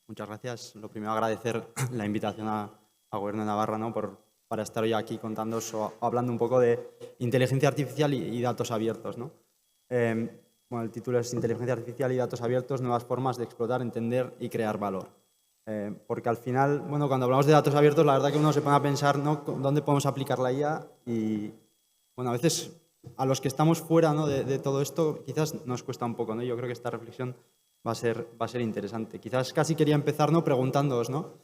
Muchas gracias. Lo primero, agradecer la invitación a Gobierno de Navarra, ¿no? para estar hoy aquí contándoos o hablando un poco de inteligencia artificial y datos abiertos, ¿no? Bueno, el título es Inteligencia artificial y datos abiertos, nuevas formas de explotar, entender y crear valor. Porque al final, bueno, cuando hablamos de datos abiertos, la verdad que uno se pone a pensar, ¿no?, dónde podemos aplicar la IA y, bueno, a veces a los que estamos fuera, ¿no?, de todo esto quizás nos cuesta un poco, ¿no? Yo creo que esta reflexión va a ser interesante. Quizás casi quería empezar, ¿no?, preguntándoos, ¿no?,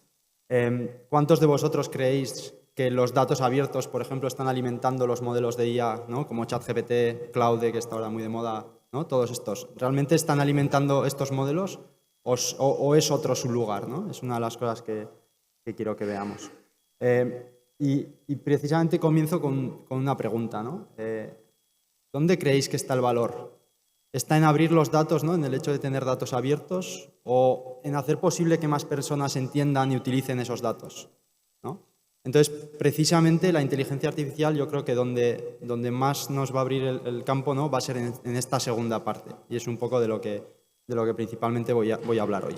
¿cuántos de vosotros creéis que los datos abiertos, por ejemplo, están alimentando los modelos de IA, ¿no?, como ChatGPT, Claude, que está ahora muy de moda, ¿no?, todos estos? ¿Realmente están alimentando estos modelos o es otro su lugar, ¿no? Es una de las cosas que quiero que veamos. Y precisamente comienzo con una pregunta, ¿no? ¿Dónde creéis que está el valor? ¿Está en abrir los datos, ¿no?, en el hecho de tener datos abiertos, o en hacer posible que más personas entiendan y utilicen esos datos, ¿no? Entonces, precisamente la inteligencia artificial, yo creo que donde más nos va a abrir el campo, ¿no?, va a ser en esta segunda parte, y es un poco de lo que principalmente voy a hablar hoy,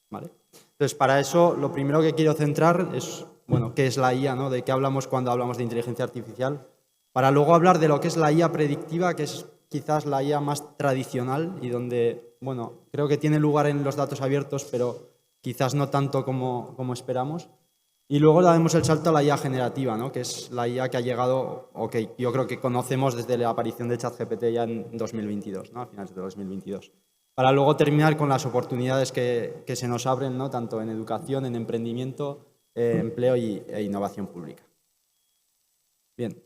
¿vale? Entonces, para eso, lo primero que quiero centrar es, bueno, ¿qué es la IA, ¿no?, de qué hablamos cuando hablamos de inteligencia artificial? Para luego hablar de lo que es la IA predictiva, que es quizás la IA más tradicional y donde, bueno, creo que tiene lugar en los datos abiertos, pero quizás no tanto como esperamos. Y luego daremos el salto a la IA generativa, ¿no?, que es la IA que ha llegado, o que yo creo que conocemos desde la aparición de ChatGPT ya en 2022, ¿no?, a finales de 2022. Para luego terminar con las oportunidades que se nos abren, ¿no?, tanto en educación, en emprendimiento, empleo e innovación pública. Bien.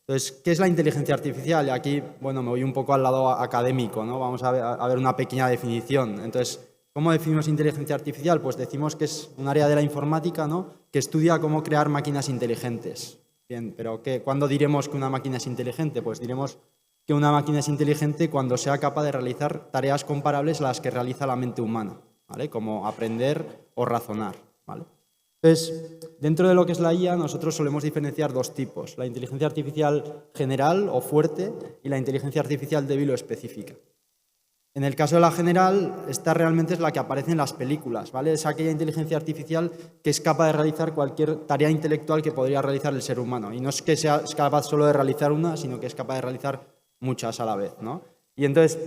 Entonces, ¿qué es la inteligencia artificial? Y aquí, bueno, me voy un poco al lado académico, ¿no? Vamos a ver una pequeña definición. Entonces, ¿cómo definimos inteligencia artificial? Pues decimos que es un área de la informática, ¿no?, que estudia cómo crear máquinas inteligentes. Bien, pero ¿cuándo diremos que una máquina es inteligente? Pues diremos que una máquina es inteligente cuando sea capaz de realizar tareas comparables a las que realiza la mente humana, ¿vale?, como aprender o razonar, ¿vale? Entonces, dentro de lo que es la IA, nosotros solemos diferenciar dos tipos: la inteligencia artificial general o fuerte y la inteligencia artificial débil o específica. En el caso de la general, esta realmente es la que aparece en las películas, ¿vale? Es aquella inteligencia artificial que es capaz de realizar cualquier tarea intelectual que podría realizar el ser humano. Y no es que sea capaz solo de realizar una, sino que es capaz de realizar muchas a la vez, ¿no? Y entonces,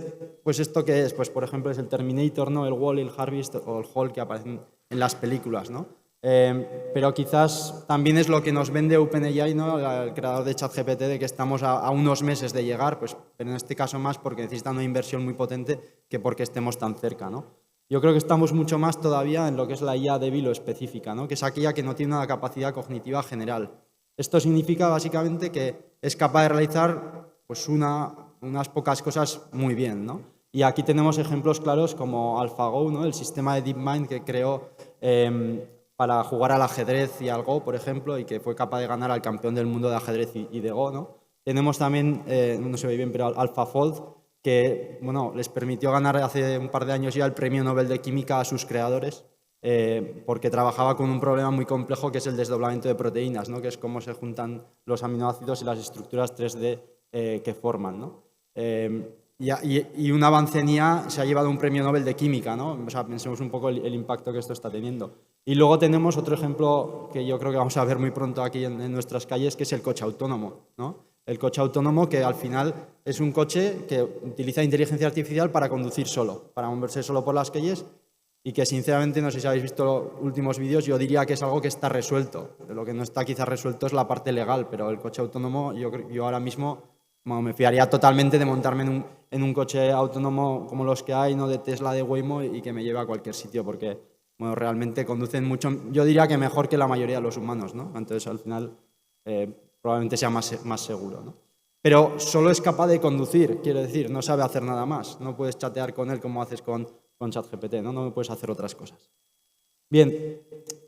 pues ¿esto qué es? Pues, por ejemplo, es el Terminator, ¿no?, el Wall-E, el Harvest o el Hulk que aparecen en las películas, ¿no? Pero quizás también es lo que nos vende OpenAI, ¿no?, el creador de ChatGPT, de que estamos a unos meses de llegar, pues, pero en este caso más porque necesita una inversión muy potente que porque estemos tan cerca, ¿no? Yo creo que estamos mucho más todavía en lo que es la IA débil o específica, ¿no?, que es aquella que no tiene una capacidad cognitiva general. Esto significa básicamente que es capaz de realizar, pues, unas pocas cosas muy bien, ¿no? Y aquí tenemos ejemplos claros como AlphaGo, ¿no?, el sistema de DeepMind que creó para jugar al ajedrez y al Go, por ejemplo, y que fue capaz de ganar al campeón del mundo de ajedrez y de Go, ¿no? Tenemos también, no se ve bien, pero AlphaFold, que, bueno, les permitió ganar hace un par de años ya el Premio Nobel de Química a sus creadores, porque trabajaba con un problema muy complejo que es el desdoblamiento de proteínas, ¿no?, que es cómo se juntan los aminoácidos y las estructuras 3D que forman, ¿no? Y un avance en IA se ha llevado un Premio Nobel de Química, ¿no? O sea, pensemos un poco el impacto que esto está teniendo. Y luego tenemos otro ejemplo que yo creo que vamos a ver muy pronto aquí en nuestras calles, que es el coche autónomo, ¿no? El coche autónomo, que al final es un coche que utiliza inteligencia artificial para conducir solo, para moverse solo por las calles, y que sinceramente, no sé si habéis visto los últimos vídeos, yo diría que es algo que está resuelto. Lo que no está quizás resuelto es la parte legal, pero el coche autónomo, yo ahora mismo, bueno, me fiaría totalmente de montarme en un coche autónomo como los que hay, ¿no?, de Tesla, de Waymo, y que me lleve a cualquier sitio, porque, bueno, realmente conducen mucho, yo diría que mejor que la mayoría de los humanos, ¿no? Entonces, al final, probablemente sea más seguro, ¿no? Pero solo es capaz de conducir, quiero decir, no sabe hacer nada más. No puedes chatear con él como haces con ChatGPT, ¿no? No puedes hacer otras cosas. Bien,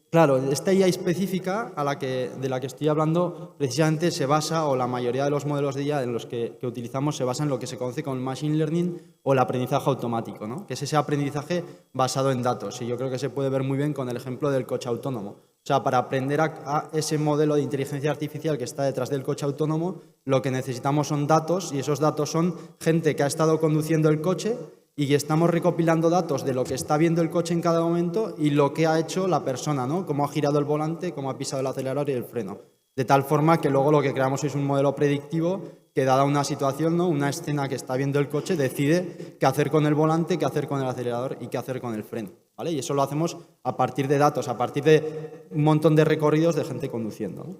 claro, esta IA específica de la que estoy hablando precisamente se basa, o la mayoría de los modelos de IA en los que utilizamos se basan en lo que se conoce como el machine learning o el aprendizaje automático, ¿no?, que es ese aprendizaje basado en datos. Y yo creo que se puede ver muy bien con el ejemplo del coche autónomo. O sea, para aprender a ese modelo de inteligencia artificial que está detrás del coche autónomo, lo que necesitamos son datos, y esos datos son gente que ha estado conduciendo el coche y estamos recopilando datos de lo que está viendo el coche en cada momento y lo que ha hecho la persona, ¿no? Cómo ha girado el volante, cómo ha pisado el acelerador y el freno. De tal forma que luego lo que creamos es un modelo predictivo que, dada una situación, ¿no? Una escena que está viendo el coche, decide qué hacer con el volante, qué hacer con el acelerador y qué hacer con el freno, ¿vale? Y eso lo hacemos a partir de datos, a partir de un montón de recorridos de gente conduciendo, ¿no?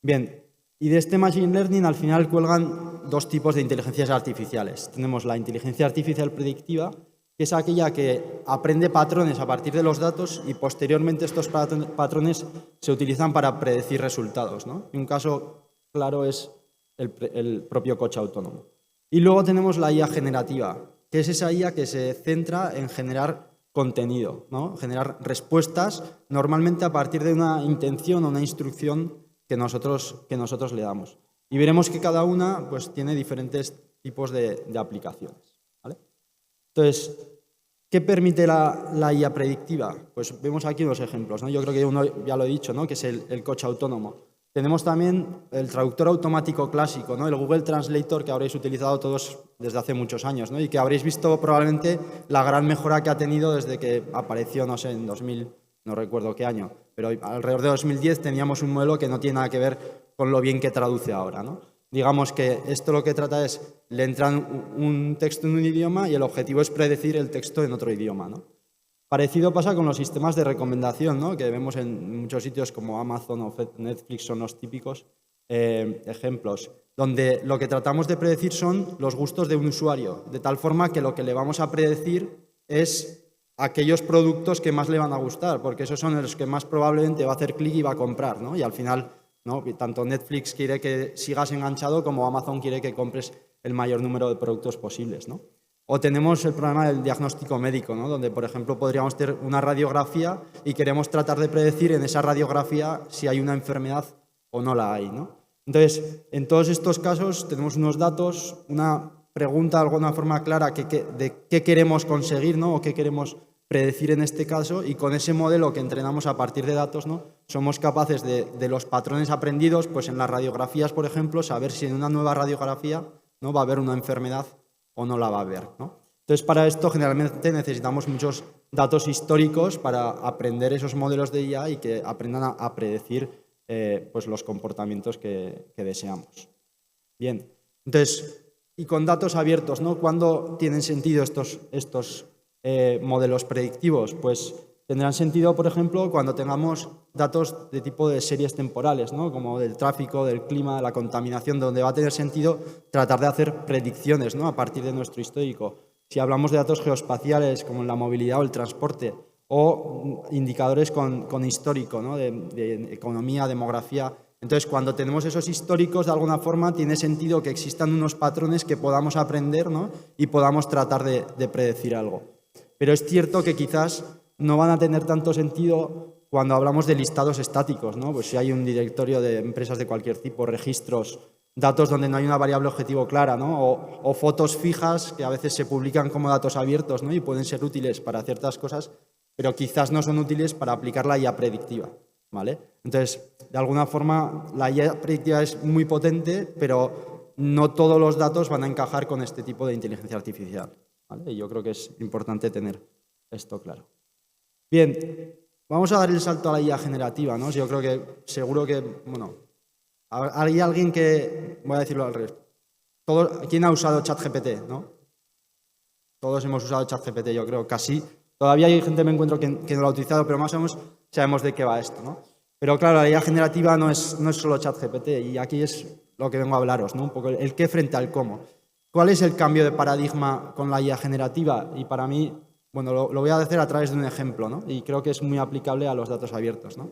Bien, y de este Machine Learning al final cuelgan dos tipos de inteligencias artificiales. Tenemos la inteligencia artificial predictiva, que es aquella que aprende patrones a partir de los datos y posteriormente estos patrones se utilizan para predecir resultados, ¿no? Y un caso claro es el propio coche autónomo. Y luego tenemos la IA generativa, que es esa IA que se centra en generar contenido, ¿no? Generar respuestas normalmente a partir de una intención o una instrucción que nosotros le damos. Y veremos que cada una pues, tiene diferentes tipos de aplicaciones, ¿vale? Entonces, ¿qué permite la IA predictiva? Pues vemos aquí unos ejemplos, ¿no? Yo creo que uno ya lo he dicho, ¿no? Que es el coche autónomo. Tenemos también el traductor automático clásico, ¿no? El Google Translator, que habréis utilizado todos desde hace muchos años, ¿no? Y que habréis visto probablemente la gran mejora que ha tenido desde que apareció, no sé, en 2000, no recuerdo qué año, pero alrededor de 2010 teníamos un modelo que no tiene nada que ver con lo bien que traduce ahora, ¿no? Digamos que esto lo que trata es, le entran un texto en un idioma y el objetivo es predecir el texto en otro idioma, ¿no? Parecido pasa con los sistemas de recomendación, ¿no? Que vemos en muchos sitios como Amazon o Netflix, son los típicos ejemplos, donde lo que tratamos de predecir son los gustos de un usuario, de tal forma que lo que le vamos a predecir es aquellos productos que más le van a gustar, porque esos son los que más probablemente va a hacer clic y va a comprar, ¿no? Y al final, ¿no? Tanto Netflix quiere que sigas enganchado como Amazon quiere que compres el mayor número de productos posibles, ¿no? O tenemos el problema del diagnóstico médico, ¿no? Donde, por ejemplo, podríamos tener una radiografía y queremos tratar de predecir en esa radiografía si hay una enfermedad o no la hay, ¿no? Entonces, en todos estos casos tenemos unos datos, una pregunta de alguna forma clara de qué queremos conseguir, ¿no? O qué queremos predecir en este caso, y con ese modelo que entrenamos a partir de datos, ¿no? Somos capaces de los patrones aprendidos, pues en las radiografías, por ejemplo, saber si en una nueva radiografía, ¿no? Va a haber una enfermedad o no la va a haber, ¿no? Entonces, para esto generalmente necesitamos muchos datos históricos para aprender esos modelos de IA y que aprendan a predecir pues los comportamientos que deseamos. Bien, entonces, y con datos abiertos, ¿no? ¿Cuándo tienen sentido estos modelos predictivos? Pues tendrán sentido, por ejemplo, cuando tengamos datos de tipo de series temporales, ¿no? Como del tráfico, del clima, de la contaminación, donde va a tener sentido tratar de hacer predicciones, ¿no? A partir de nuestro histórico. Si hablamos de datos geoespaciales, como en la movilidad o el transporte, o indicadores con histórico, ¿no? de economía, demografía. Entonces, cuando tenemos esos históricos, de alguna forma, tiene sentido que existan unos patrones que podamos aprender, ¿no? Y podamos tratar de predecir algo. Pero es cierto que quizás no van a tener tanto sentido cuando hablamos de listados estáticos, ¿no? Pues si hay un directorio de empresas de cualquier tipo, registros, datos donde no hay una variable objetivo clara, ¿no? O fotos fijas que a veces se publican como datos abiertos, ¿no? Y pueden ser útiles para ciertas cosas, pero quizás no son útiles para aplicar la IA predictiva, ¿vale? Entonces, de alguna forma, la IA predictiva es muy potente, pero no todos los datos van a encajar con este tipo de inteligencia artificial, ¿vale? Y yo creo que es importante tener esto claro. Bien, vamos a dar el salto a la IA generativa, ¿no? Yo creo que seguro que, bueno, hay alguien que, voy a decirlo al revés, ¿quién ha usado ChatGPT, no? Todos hemos usado ChatGPT, yo creo, casi. Todavía hay gente, me encuentro, que no lo ha utilizado, pero más o menos sabemos de qué va esto, ¿no? Pero claro, la IA generativa no es solo ChatGPT, y aquí es lo que vengo a hablaros, ¿no? Un poco el qué frente al cómo. ¿Cuál es el cambio de paradigma con la IA generativa? Y para mí, bueno, lo voy a hacer a través de un ejemplo, ¿no? Y creo que es muy aplicable a los datos abiertos, ¿no?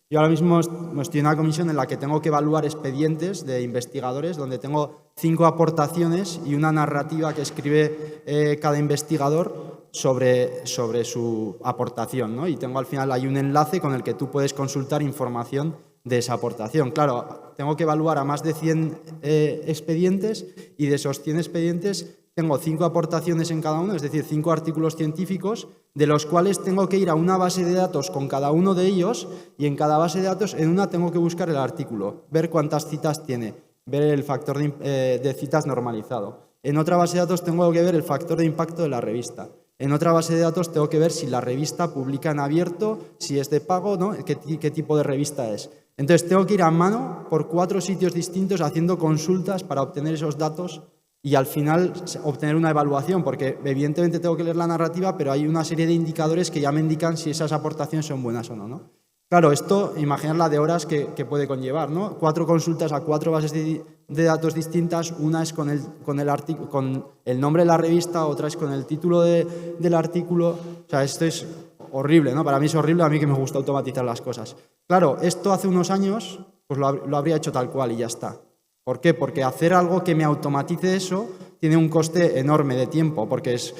Yo ahora mismo estoy en una comisión en la que tengo que evaluar expedientes de investigadores donde tengo 5 aportaciones y una narrativa que escribe cada investigador sobre su aportación, ¿no? Y tengo al final hay un enlace con el que tú puedes consultar información de esa aportación. Claro, tengo que evaluar a más de 100 expedientes y de esos 100 expedientes tengo 5 aportaciones en cada uno, es decir, 5 artículos científicos, de los cuales tengo que ir a una base de datos con cada uno de ellos y en cada base de datos, en una tengo que buscar el artículo, ver cuántas citas tiene, ver el factor de citas normalizado. En otra base de datos tengo que ver el factor de impacto de la revista. En otra base de datos tengo que ver si la revista publica en abierto, si es de pago, ¿no? qué tipo de revista es. Entonces tengo que ir a mano por 4 sitios distintos haciendo consultas para obtener esos datos y al final obtener una evaluación, porque evidentemente tengo que leer la narrativa, pero hay una serie de indicadores que ya me indican si esas aportaciones son buenas o no, ¿no? Claro, esto, imaginar la de horas que puede conllevar, ¿no? 4 consultas a 4 bases de datos distintas, una es con el nombre de la revista, otra es con el título del artículo. O sea, esto es horrible, ¿no? Para mí es horrible, a mí que me gusta automatizar las cosas. Claro, esto hace unos años pues lo habría hecho tal cual y ya está. ¿Por qué? Porque hacer algo que me automatice eso tiene un coste enorme de tiempo, porque es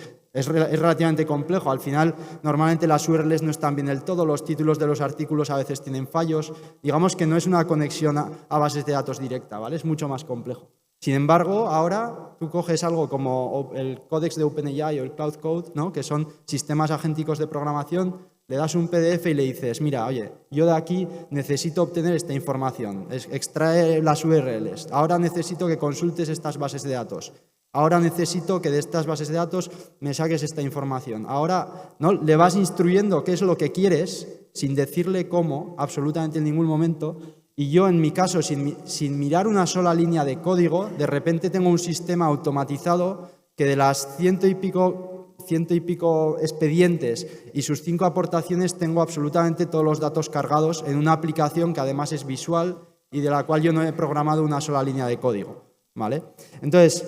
relativamente complejo. Al final, normalmente las URLs no están bien del todo, los títulos de los artículos a veces tienen fallos. Digamos que no es una conexión a bases de datos directa, ¿vale? Es mucho más complejo. Sin embargo, ahora tú coges algo como el Codex de OpenAI o el Cloud Code, ¿no? Que son sistemas agénticos de programación, le das un PDF y le dices, mira, oye, yo de aquí necesito obtener esta información, extrae las URLs, ahora necesito que consultes estas bases de datos. Ahora necesito que de estas bases de datos me saques esta información. Ahora, ¿no? Le vas instruyendo qué es lo que quieres, sin decirle cómo, absolutamente en ningún momento. Y yo, en mi caso, sin mirar una sola línea de código, de repente tengo un sistema automatizado que de las ciento y pico expedientes y sus 5 aportaciones tengo absolutamente todos los datos cargados en una aplicación que además es visual y de la cual yo no he programado una sola línea de código, ¿vale? Entonces,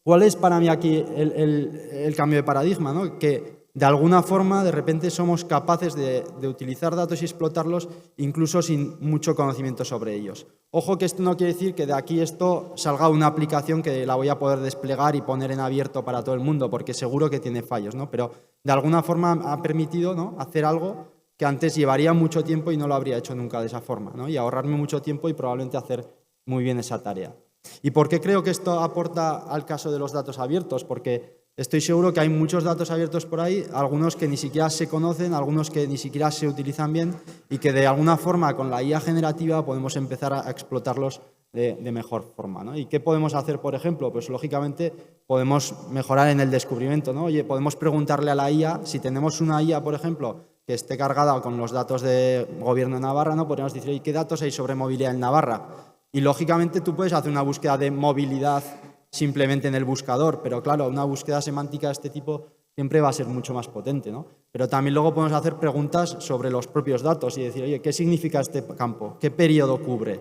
¿cuál es para mí aquí el cambio de paradigma, ¿no? Que de alguna forma de repente somos capaces de utilizar datos y explotarlos incluso sin mucho conocimiento sobre ellos. Ojo que esto no quiere decir que de aquí esto salga una aplicación que la voy a poder desplegar y poner en abierto para todo el mundo, porque seguro que tiene fallos, ¿no? Pero de alguna forma ha permitido, ¿no?, hacer algo que antes llevaría mucho tiempo y no lo habría hecho nunca de esa forma, ¿no? Y ahorrarme mucho tiempo y probablemente hacer muy bien esa tarea. ¿Y por qué creo que esto aporta al caso de los datos abiertos? Porque estoy seguro que hay muchos datos abiertos por ahí, algunos que ni siquiera se conocen, algunos que ni siquiera se utilizan bien y que de alguna forma con la IA generativa podemos empezar a explotarlos de mejor forma, ¿no? ¿Y qué podemos hacer, por ejemplo? Pues lógicamente podemos mejorar en el descubrimiento, ¿no? Oye, podemos preguntarle a la IA, si tenemos una IA, por ejemplo, que esté cargada con los datos de Gobierno de Navarra, ¿no? Podríamos decir, ¿qué datos hay sobre movilidad en Navarra? Y lógicamente tú puedes hacer una búsqueda de movilidad simplemente en el buscador, pero claro, una búsqueda semántica de este tipo siempre va a ser mucho más potente, ¿no? Pero también luego podemos hacer preguntas sobre los propios datos y decir, oye, ¿qué significa este campo? ¿Qué periodo cubre?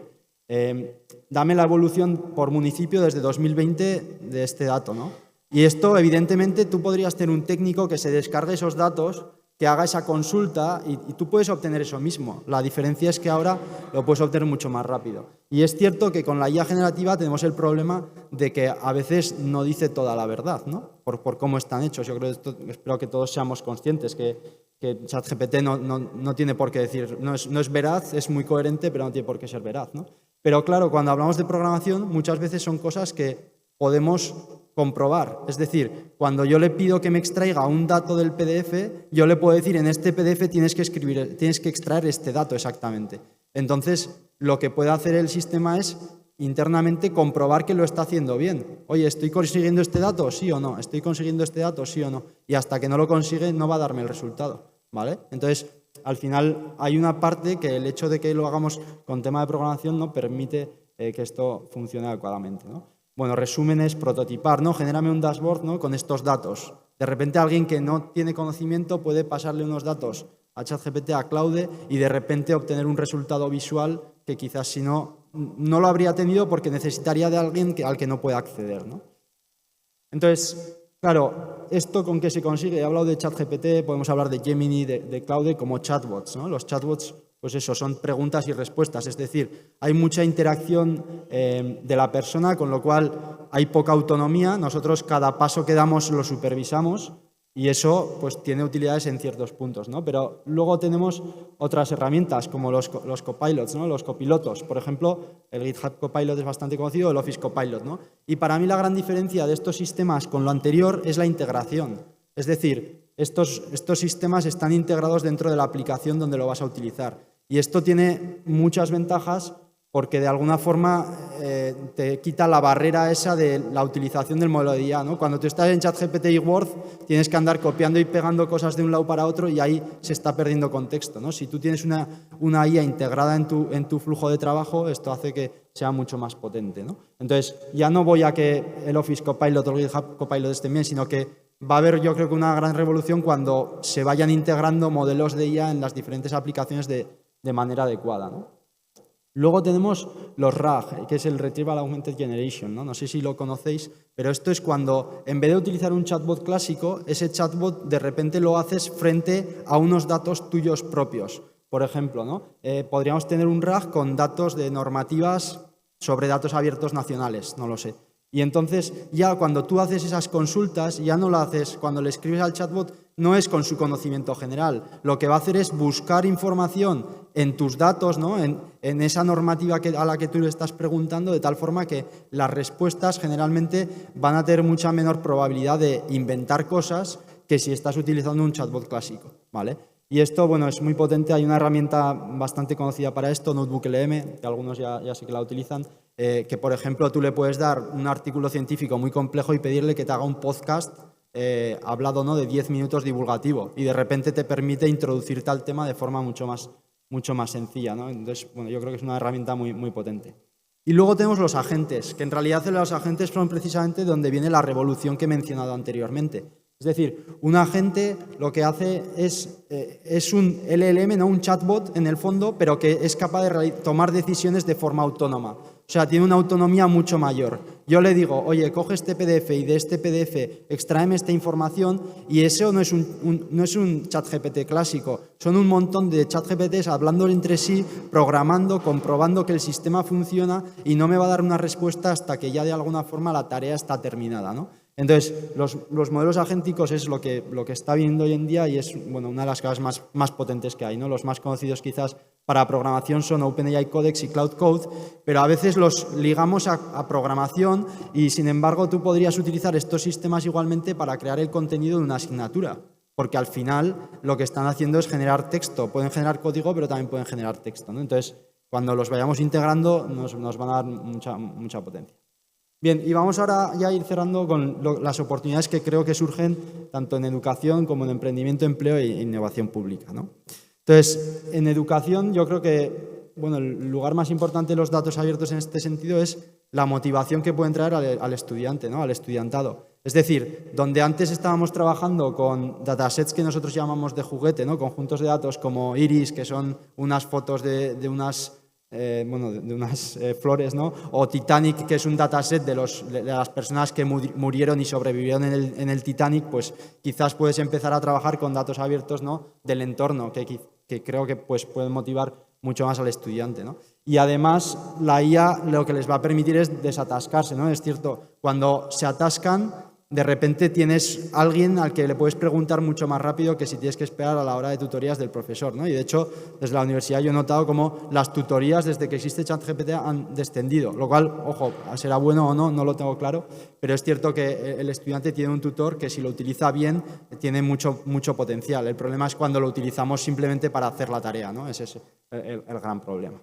Dame la evolución por municipio desde 2020 de este dato, ¿no? Y esto, evidentemente, tú podrías tener un técnico que se descargue esos datos, que haga esa consulta y tú puedes obtener eso mismo. La diferencia es que ahora lo puedes obtener mucho más rápido. Y es cierto que con la IA generativa tenemos el problema de que a veces no dice toda la verdad, ¿no? Por cómo están hechos. Yo espero que todos seamos conscientes que ChatGPT no tiene por qué decir, no es veraz, es muy coherente, pero no tiene por qué ser veraz, ¿no? Pero claro, cuando hablamos de programación, muchas veces son cosas que podemos comprobar. Es decir, cuando yo le pido que me extraiga un dato del PDF, yo le puedo decir, en este PDF tienes que extraer este dato exactamente. Entonces, lo que puede hacer el sistema es internamente comprobar que lo está haciendo bien. Oye, ¿estoy consiguiendo este dato? ¿Sí o no? ¿Estoy consiguiendo este dato? ¿Sí o no? Y hasta que no lo consigue, no va a darme el resultado, ¿vale? Entonces, al final, hay una parte que el hecho de que lo hagamos con tema de programación no permite que esto funcione adecuadamente, ¿no? Bueno, resúmenes, prototipar, ¿no? Genérame un dashboard, ¿no?, con estos datos. De repente alguien que no tiene conocimiento puede pasarle unos datos a ChatGPT, a Claude, y de repente obtener un resultado visual que quizás si no lo habría tenido porque necesitaría de alguien al que no pueda acceder, ¿no? Entonces, claro, ¿esto con qué se consigue? He hablado de ChatGPT, podemos hablar de Gemini, de Claude como chatbots, ¿no? Los chatbots, pues eso, son preguntas y respuestas, es decir, hay mucha interacción de la persona, con lo cual hay poca autonomía. Nosotros cada paso que damos lo supervisamos y eso pues tiene utilidades en ciertos puntos, ¿no? Pero luego tenemos otras herramientas como los copilots, ¿no? Los copilotos. Por ejemplo, el GitHub Copilot es bastante conocido, el Office Copilot, ¿no? Y para mí la gran diferencia de estos sistemas con lo anterior es la integración. Es decir, estos sistemas están integrados dentro de la aplicación donde lo vas a utilizar. Y esto tiene muchas ventajas porque de alguna forma te quita la barrera esa de la utilización del modelo de IA, ¿no? Cuando tú estás en ChatGPT y Word, tienes que andar copiando y pegando cosas de un lado para otro y ahí se está perdiendo contexto, ¿no? Si tú tienes una IA integrada en tu flujo de trabajo, esto hace que sea mucho más potente, ¿no? Entonces, ya no voy a que el Office Copilot o el GitHub Copilot estén bien, sino que va a haber, yo creo que una gran revolución cuando se vayan integrando modelos de IA en las diferentes aplicaciones de manera adecuada, ¿no? Luego tenemos los RAG, que es el Retrieval Augmented Generation, ¿no? No sé si lo conocéis, pero esto es cuando, en vez de utilizar un chatbot clásico, ese chatbot de repente lo haces frente a unos datos tuyos propios. Por ejemplo, ¿no? Podríamos tener un RAG con datos de normativas sobre datos abiertos nacionales, no lo sé. Y entonces ya cuando tú haces esas consultas, ya no lo haces, cuando le escribes al chatbot, no es con su conocimiento general. Lo que va a hacer es buscar información en tus datos, ¿no? en esa normativa a la que tú le estás preguntando, de tal forma que las respuestas generalmente van a tener mucha menor probabilidad de inventar cosas que si estás utilizando un chatbot clásico, ¿vale? Y esto, bueno, es muy potente. Hay una herramienta bastante conocida para esto, NotebookLM, que algunos ya sé que la utilizan, que, por ejemplo, tú le puedes dar un artículo científico muy complejo y pedirle que te haga un podcast hablado, ¿no?, de 10 minutos divulgativo, y de repente te permite introducirte al tema de forma mucho más sencilla, ¿no? Entonces, bueno, yo creo que es una herramienta muy potente. Y luego tenemos los agentes, que en realidad los agentes son precisamente donde viene la revolución que he mencionado anteriormente. Es decir, un agente lo que hace es un LLM, no un chatbot en el fondo, pero que es capaz de tomar decisiones de forma autónoma. O sea, tiene una autonomía mucho mayor. Yo le digo, oye, coge este PDF y de este PDF extráeme esta información, y eso no es un ChatGPT clásico. Son un montón de ChatGPTs hablando entre sí, programando, comprobando que el sistema funciona, y no me va a dar una respuesta hasta que ya de alguna forma la tarea está terminada, ¿no? Entonces, los modelos agénticos es lo que está viendo hoy en día, y es, bueno, una de las cosas más potentes que hay, ¿no? Los más conocidos quizás para programación son OpenAI Codex y Cloud Code, pero a veces los ligamos a programación, y sin embargo tú podrías utilizar estos sistemas igualmente para crear el contenido de una asignatura, porque al final lo que están haciendo es generar texto. Pueden generar código, pero también pueden generar texto, ¿no? Entonces, cuando los vayamos integrando nos van a dar mucha potencia. Bien, y vamos ahora ya a ir cerrando con las oportunidades que creo que surgen tanto en educación como en emprendimiento, empleo e innovación pública, ¿no? Entonces, en educación yo creo que, bueno, el lugar más importante de los datos abiertos en este sentido es la motivación que pueden traer al estudiante, ¿no?, al estudiantado. Es decir, donde antes estábamos trabajando con datasets que nosotros llamamos de juguete, ¿no?, conjuntos de datos como Iris, que son unas fotos de unas flores, ¿no?, o Titanic, que es un dataset de las personas que murieron y sobrevivieron en el Titanic, pues quizás puedes empezar a trabajar con datos abiertos, ¿no?, del entorno, que creo que pues pueden motivar mucho más al estudiante, ¿no? Y además la IA lo que les va a permitir es desatascarse, ¿no? Es cierto, cuando se atascan, de repente tienes alguien al que le puedes preguntar mucho más rápido que si tienes que esperar a la hora de tutorías del profesor, ¿no? Y de hecho, desde la universidad yo he notado cómo las tutorías desde que existe ChatGPT han descendido, lo cual, ojo, será bueno o no, no lo tengo claro, pero es cierto que el estudiante tiene un tutor que si lo utiliza bien tiene mucho potencial. El problema es cuando lo utilizamos simplemente para hacer la tarea, ¿no? Ese es el gran problema.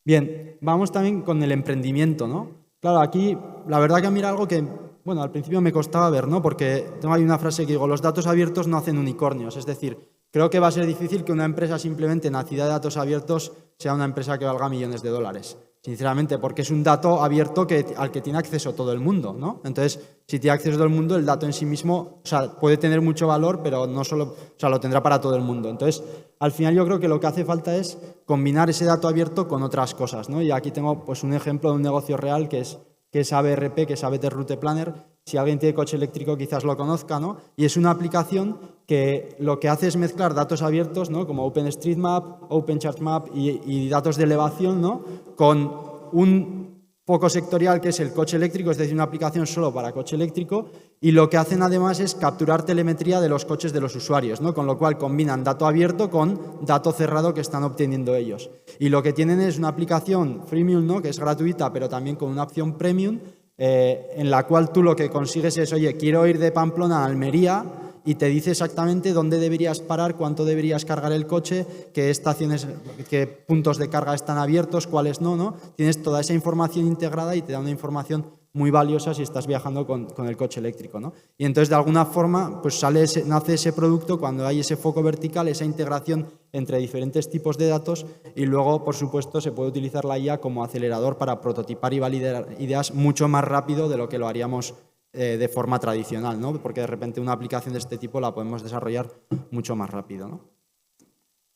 Bien, vamos también con el emprendimiento, ¿no? Claro, aquí la verdad que a mí era algo que, bueno, al principio me costaba ver, ¿no? Porque hay una frase que digo, los datos abiertos no hacen unicornios. Es decir, creo que va a ser difícil que una empresa simplemente nacida de datos abiertos sea una empresa que valga millones de dólares. Sinceramente, porque es un dato abierto al que tiene acceso todo el mundo, ¿no? Entonces, si tiene acceso todo el mundo, el dato en sí mismo, o sea, puede tener mucho valor, pero no solo, o sea, lo tendrá para todo el mundo. Entonces, al final yo creo que lo que hace falta es combinar ese dato abierto con otras cosas, ¿no? Y aquí tengo pues un ejemplo de un negocio real que es ABRP, que es Better Route Planner. Si alguien tiene coche eléctrico quizás lo conozca, ¿no? Y es una aplicación que lo que hace es mezclar datos abiertos, ¿no?, como OpenStreetMap, OpenChartMap y datos de elevación, ¿no?, con un foco sectorial que es el coche eléctrico, es decir, una aplicación solo para coche eléctrico, y lo que hacen además es capturar telemetría de los coches de los usuarios, ¿no?, con lo cual combinan dato abierto con dato cerrado que están obteniendo ellos. Y lo que tienen es una aplicación freemium, ¿no?, que es gratuita, pero también con una opción premium, en la cual tú lo que consigues es, oye, quiero ir de Pamplona a Almería, y te dice exactamente dónde deberías parar, cuánto deberías cargar el coche, qué estaciones, qué puntos de carga están abiertos, cuáles no, ¿no? Tienes toda esa información integrada y te da una información muy valiosa si estás viajando con el coche eléctrico, ¿no? Y entonces, de alguna forma, pues nace ese producto cuando hay ese foco vertical, esa integración entre diferentes tipos de datos y luego, por supuesto, se puede utilizar la IA como acelerador para prototipar y validar ideas mucho más rápido de lo que lo haríamos de forma tradicional, ¿no? Porque de repente una aplicación de este tipo la podemos desarrollar mucho más rápido, ¿no?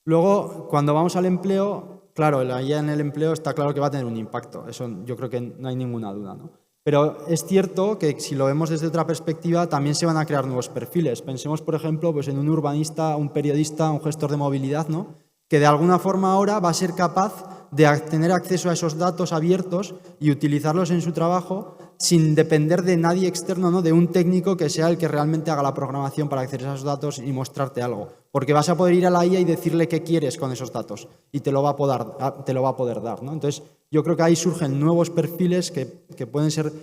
Luego, cuando vamos al empleo, claro, la IA en el empleo está claro que va a tener un impacto, eso yo creo que no hay ninguna duda, ¿no? Pero es cierto que si lo vemos desde otra perspectiva, también se van a crear nuevos perfiles. Pensemos, por ejemplo, pues en un urbanista, un periodista, un gestor de movilidad, ¿no? Que de alguna forma ahora va a ser capaz de tener acceso a esos datos abiertos y utilizarlos en su trabajo sin depender de nadie externo, ¿no? De un técnico que sea el que realmente haga la programación para acceder a esos datos y mostrarte algo. Porque vas a poder ir a la IA y decirle qué quieres con esos datos y te lo va a poder dar, ¿no? Entonces, yo creo que ahí surgen nuevos perfiles que pueden ser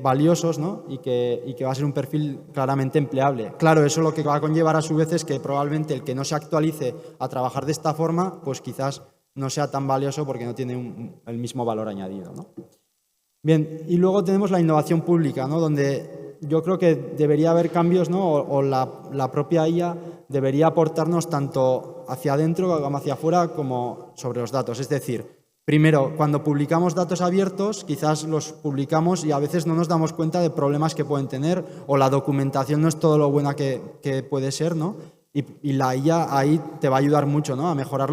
valiosos, ¿no? y que va a ser un perfil claramente empleable. Claro, eso lo que va a conllevar a su vez es que probablemente el que no se actualice a trabajar de esta forma, pues quizás no sea tan valioso porque no tiene el mismo valor añadido, ¿no? Bien, y luego tenemos la innovación pública, ¿no? Donde yo creo que debería haber cambios, ¿no? o la propia IA debería aportarnos tanto hacia adentro como hacia afuera como sobre los datos. Es decir, primero, cuando publicamos datos abiertos, quizás los publicamos y a veces no nos damos cuenta de problemas que pueden tener o la documentación no es todo lo buena que puede ser, ¿no? Y la IA ahí te va a ayudar mucho, ¿no? a mejorar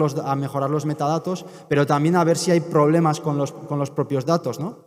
los metadatos, pero también a ver si hay problemas con los propios datos, ¿no?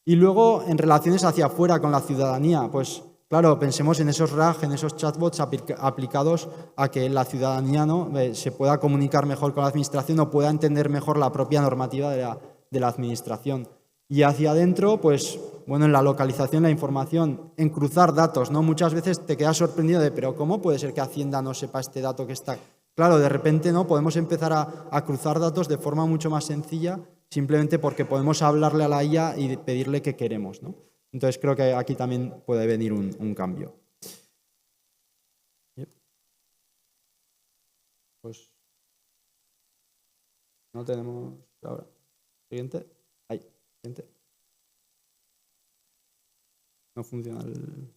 Y luego, en relaciones hacia afuera con la ciudadanía, pues claro, pensemos en esos RAG, en esos chatbots aplicados a que la ciudadanía, ¿no? se pueda comunicar mejor con la administración o pueda entender mejor la propia normativa de la administración. Y hacia adentro, pues, bueno, en la localización, la información, en cruzar datos, ¿no? Muchas veces te quedas sorprendido de, pero ¿cómo puede ser que Hacienda no sepa este dato que está? Claro, de repente, ¿no? Podemos empezar a cruzar datos de forma mucho más sencilla, simplemente porque podemos hablarle a la IA y pedirle qué queremos, ¿no? Entonces creo que aquí también puede venir un cambio. Pues no tenemos ahora. Siguiente. Ahí. Siguiente. No funciona el...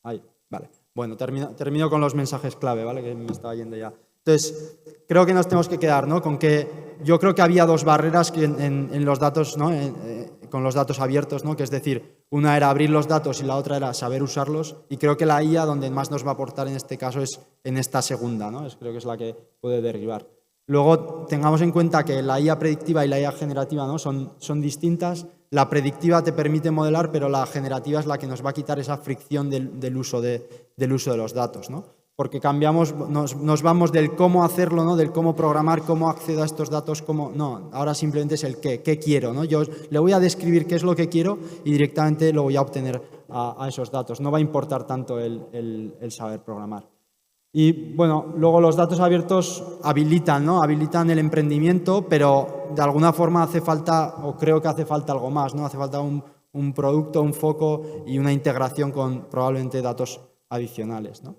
Ahí. Vale. Bueno, termino con los mensajes clave, ¿vale? Que me estaba yendo ya. Entonces, creo que nos tenemos que quedar, ¿no? Con que yo creo que había dos barreras en los datos, ¿no? Con los datos abiertos, ¿no? Que es decir, una era abrir los datos y la otra era saber usarlos. Y creo que la IA, donde más nos va a aportar en este caso, es en esta segunda, ¿no? Creo que es la que puede derribar. Luego, tengamos en cuenta que la IA predictiva y la IA generativa, ¿no? son distintas. La predictiva te permite modelar, pero la generativa es la que nos va a quitar esa fricción del uso de los datos, ¿no? Porque cambiamos, nos vamos del cómo hacerlo, ¿no? Del cómo programar, cómo accedo a estos datos, cómo... No, ahora simplemente es el qué quiero, ¿no? Yo le voy a describir qué es lo que quiero y directamente lo voy a obtener a esos datos. No va a importar tanto el saber programar. Y bueno, luego los datos abiertos habilitan, ¿no? Habilitan el emprendimiento, pero de alguna forma hace falta, o creo que hace falta algo más, ¿no? Hace falta un producto, un foco y una integración con probablemente datos adicionales, ¿no?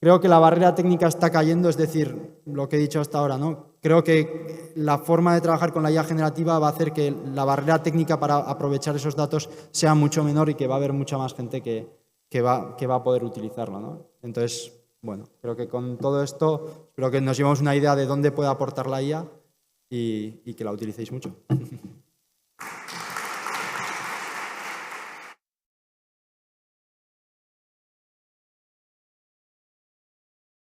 Creo que la barrera técnica está cayendo, es decir, lo que he dicho hasta ahora, ¿no? Creo que la forma de trabajar con la IA generativa va a hacer que la barrera técnica para aprovechar esos datos sea mucho menor y que va a haber mucha más gente que va a poder utilizarlo, ¿no? Entonces, bueno, creo que con todo esto, espero que nos llevemos una idea de dónde puede aportar la IA y que la utilicéis mucho.